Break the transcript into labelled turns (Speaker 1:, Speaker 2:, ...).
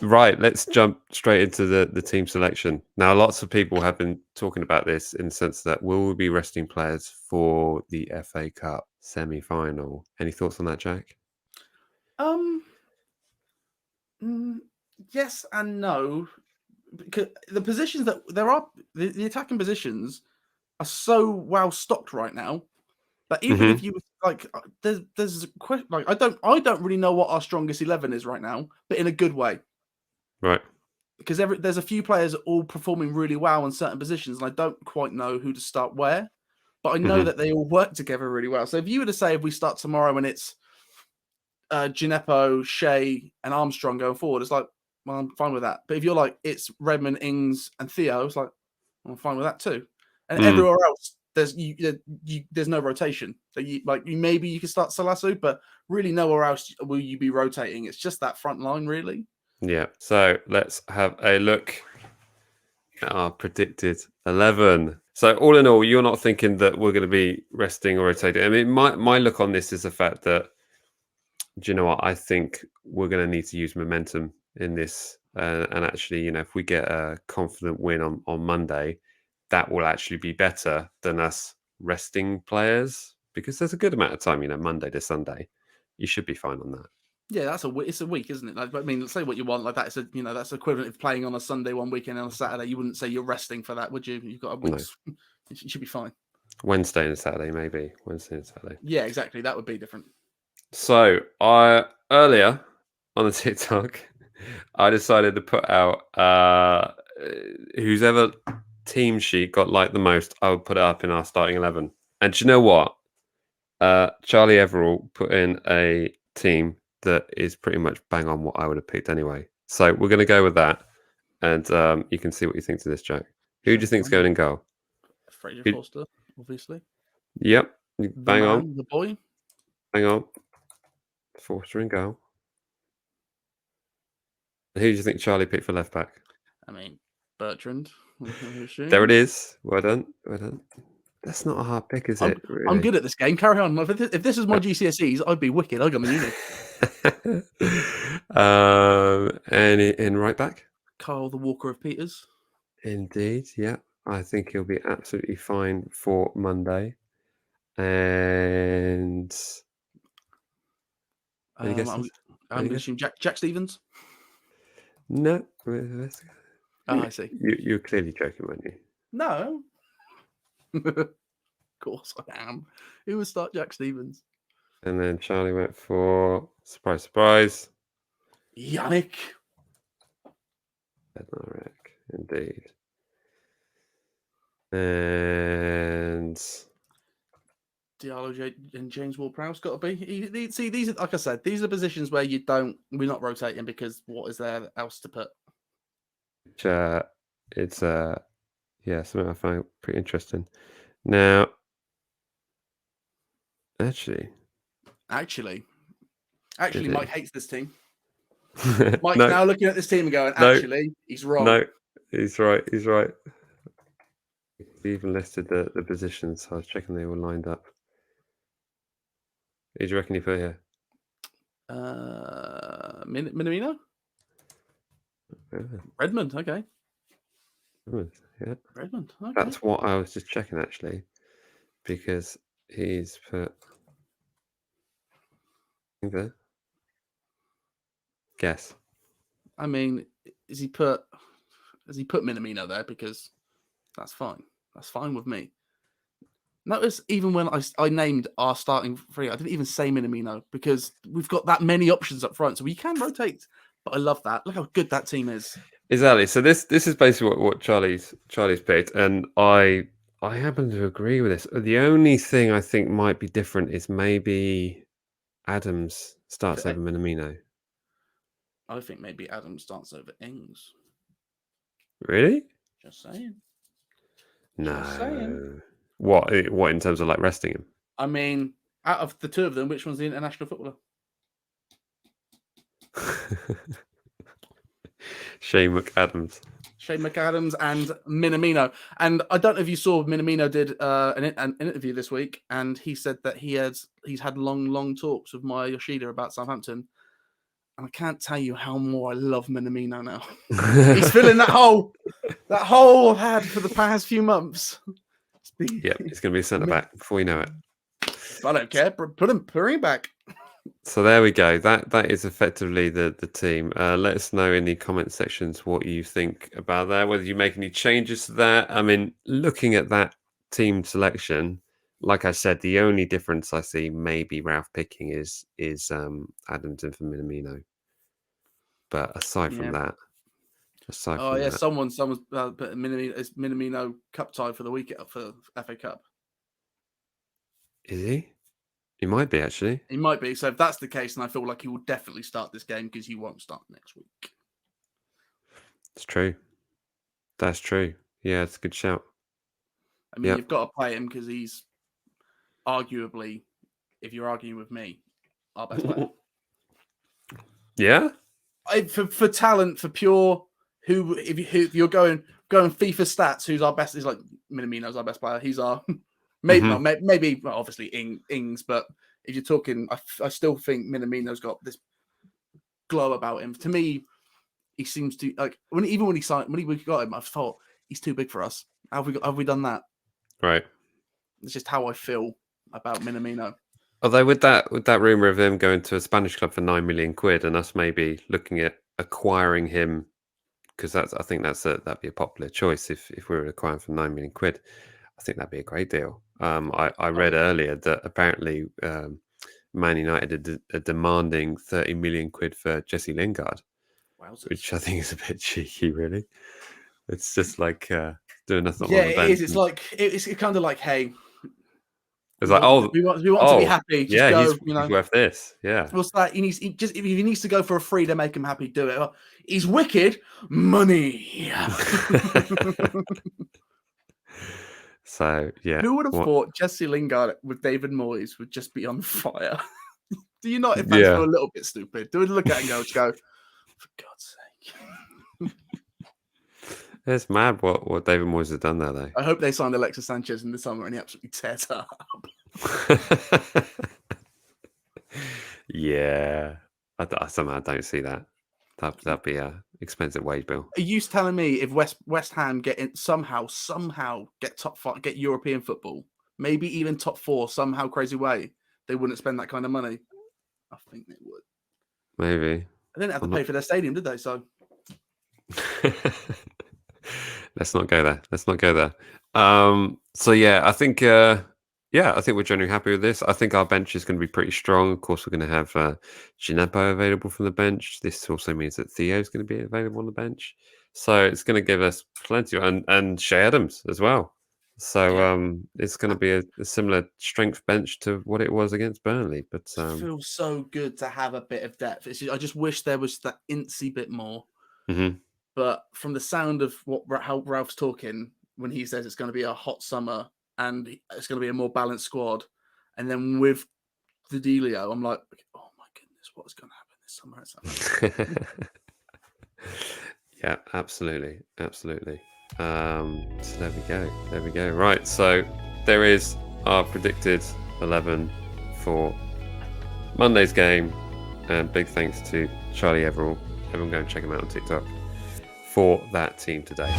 Speaker 1: Right, let's jump straight into the team selection. Now, lots of people have been talking about this in the sense that will we be resting players for the FA Cup semi-final? Any thoughts on that, Jack?
Speaker 2: Yes and no. Because the positions that there are, the attacking positions are so well stocked right now that even if you like, there's a question. Like, I don't really know what our strongest 11 is right now, but in a good way.
Speaker 1: Right.
Speaker 2: Because there's a few players all performing really well in certain positions, and I don't quite know who to start where, but I know that they all work together really well. So if you were to say if we start tomorrow and it's Gineppo, Shea, and Armstrong going forward, it's like, well, I'm fine with that. But if you're like, it's Redmond, Ings, and Theo, it's like, well, I'm fine with that too. And everywhere else, there's no rotation. So maybe you can start Salasu, but really nowhere else will you be rotating. It's just that front line, really.
Speaker 1: Yeah. So let's have a look at our predicted 11. So all in all, you're not thinking that we're going to be resting or rotating. I mean, my look on this is the fact that, do you know what? I think we're going to need to use momentum in this. And actually, if we get a confident win on Monday, that will actually be better than us resting players because there's a good amount of time, Monday to Sunday. You should be fine on that.
Speaker 2: Yeah, it's a week, isn't it? Like, I mean, say what you want. Like that's that's equivalent of playing on a Sunday one weekend and on a Saturday. You wouldn't say you're resting for that, would you? You've got a week. No. You should be fine.
Speaker 1: Wednesday and Saturday, maybe. Wednesday and Saturday.
Speaker 2: Yeah, exactly. That would be different.
Speaker 1: So earlier on the TikTok, I decided to put out whose ever team sheet got liked the most, I would put it up in our starting 11. And do you know what? Charlie Everall put in a team that is pretty much bang on what I would have picked anyway. So we're going to go with that. And you can see what you think to this, Jack. Who do you think's going in goal?
Speaker 2: Fraser Forster, obviously.
Speaker 1: Yep. Bang on.
Speaker 2: The boy.
Speaker 1: Hang on. Forster in goal. Who do you think Charlie picked for left back?
Speaker 2: I mean, Bertrand.
Speaker 1: There it is. Well done. Well done. That's not a hard pick, is it? Really?
Speaker 2: I'm good at this game. Carry on. If this is my GCSEs, I'd be wicked. I'd go to uni.
Speaker 1: And in right back?
Speaker 2: Carl the Walker of Peters.
Speaker 1: Indeed, yeah. I think he'll be absolutely fine for Monday. And
Speaker 2: I'm going to assume Jack Stevens.
Speaker 1: No.
Speaker 2: I see.
Speaker 1: You're clearly joking, weren't you?
Speaker 2: No. Of course I am. Who would start Jack Stevens?
Speaker 1: And then Charlie went for surprise.
Speaker 2: Yannick.
Speaker 1: Bednarek, indeed. And
Speaker 2: Diallo and James Ward-Prowse got to be. See, these are, like I said, these are positions where we're not rotating because what is there else to put?
Speaker 1: It's something I find pretty interesting. Now, actually,
Speaker 2: Mike hates this team. Mike's now looking at this team and going, he's wrong.
Speaker 1: No, he's right. He's right. He even listed the positions. So I was checking they were lined up. Who do you reckon he put here?
Speaker 2: Minamino? Redmond, okay.
Speaker 1: Yeah.
Speaker 2: Redmond, okay.
Speaker 1: That's what I was just checking, actually, because he's put... Okay. Guess.
Speaker 2: I mean, has he put Minamino there? Because that's fine. That's fine with me. Notice even when I named our starting three, I didn't even say Minamino because we've got that many options up front, so we can rotate. But I love that. Look how good that team is.
Speaker 1: Exactly. So this is basically what Charlie's picked, and I happen to agree with this. The only thing I think might be different is maybe Adams starts over Minamino.
Speaker 2: I think maybe Adams starts over Ings.
Speaker 1: Really?
Speaker 2: Just saying.
Speaker 1: No. Just saying. What in terms of like resting him?
Speaker 2: I mean, out of the two of them, which one's the international footballer?
Speaker 1: Shea McAdams
Speaker 2: and Minamino. And I don't know if you saw, Minamino did an interview this week, and he said that he's had long talks with Maya Yoshida about Southampton. And I can't tell you how more I love Minamino now. He's filling that hole I've had for the past few months.
Speaker 1: Yep, he's going to be centre back before you know it.
Speaker 2: I don't care. Put him back.
Speaker 1: So there we go. That is effectively the team. Let us know in the comment sections what you think about that. Whether you make any changes to that. I mean, looking at that team selection, like I said, the only difference I see maybe Ralph picking is Adams in for Minamino. But aside from that,
Speaker 2: someone's put Minamino cup tie for the week for FA Cup.
Speaker 1: Is he? He might be, actually.
Speaker 2: He might be. So if that's the case, then I feel like he will definitely start this game because he won't start next week.
Speaker 1: It's true. That's true. Yeah, it's a good shout.
Speaker 2: I mean, you've got to play him because he's arguably, if you're arguing with me, our best player.
Speaker 1: Yeah?
Speaker 2: For talent, for pure, if you're going FIFA stats, who's our best? Is like Minamino's our best player. He's our maybe obviously Ings, but if you're talking, I still think Minamino's got this glow about him. To me, he seems to like when we got him, I thought he's too big for us. Have we done that?
Speaker 1: Right.
Speaker 2: It's just how I feel about Minamino.
Speaker 1: Although with that rumor of him going to a Spanish club for £9 million and us maybe looking at acquiring him, because I think that'd be a popular choice if we were acquiring for £9 million. I think that'd be a great deal. I read earlier that apparently Man United are demanding £30 million for Jesse Lingard, which I think is a bit cheeky, really. It's just like doing nothing.
Speaker 2: Yeah, it is. It's like it's kind of like, hey,
Speaker 1: it's
Speaker 2: we want to be happy. Just go,
Speaker 1: he's worth this. Yeah.
Speaker 2: What's that? If he needs to go for a free to make him happy, do it. He's wicked money.
Speaker 1: So yeah,
Speaker 2: who would have thought Jesse Lingard with David Moyes would just be on fire? Do you not? If that's feel a little bit stupid, do we look at it and go, for God's sake?
Speaker 1: It's mad what David Moyes has done there, though.
Speaker 2: I hope they signed Alexis Sanchez in the summer and he absolutely tears her up.
Speaker 1: Yeah, I somehow don't see that. That'd be a expensive wage bill.
Speaker 2: Are you telling me if West Ham get in, somehow get top 5, get European football, maybe even top 4, somehow crazy way, they wouldn't spend that kind of money? I think they would.
Speaker 1: Maybe.
Speaker 2: They didn't have to pay for their stadium, did they? So
Speaker 1: let's not go there. So yeah, I think we're generally happy with this. I think our bench is going to be pretty strong. Of course, we're going to have Gineppo available from the bench. This also means that Theo's going to be available on the bench. So it's going to give us plenty, and Shea Adams as well. So it's going to be a similar strength bench to what it was against Burnley. But
Speaker 2: it feels so good to have a bit of depth. I just wish there was that incy bit more.
Speaker 1: Mm-hmm.
Speaker 2: But from the sound of how Ralph's talking, when he says it's going to be a hot summer and it's going to be a more balanced squad, and then with the Delio, I'm like, oh my goodness, what's going to happen this summer?
Speaker 1: Yeah, absolutely. So there we go. Right, so there is our predicted 11 for Monday's game, and big thanks to Charlie Everall. Everyone go and check him out on TikTok for that team today.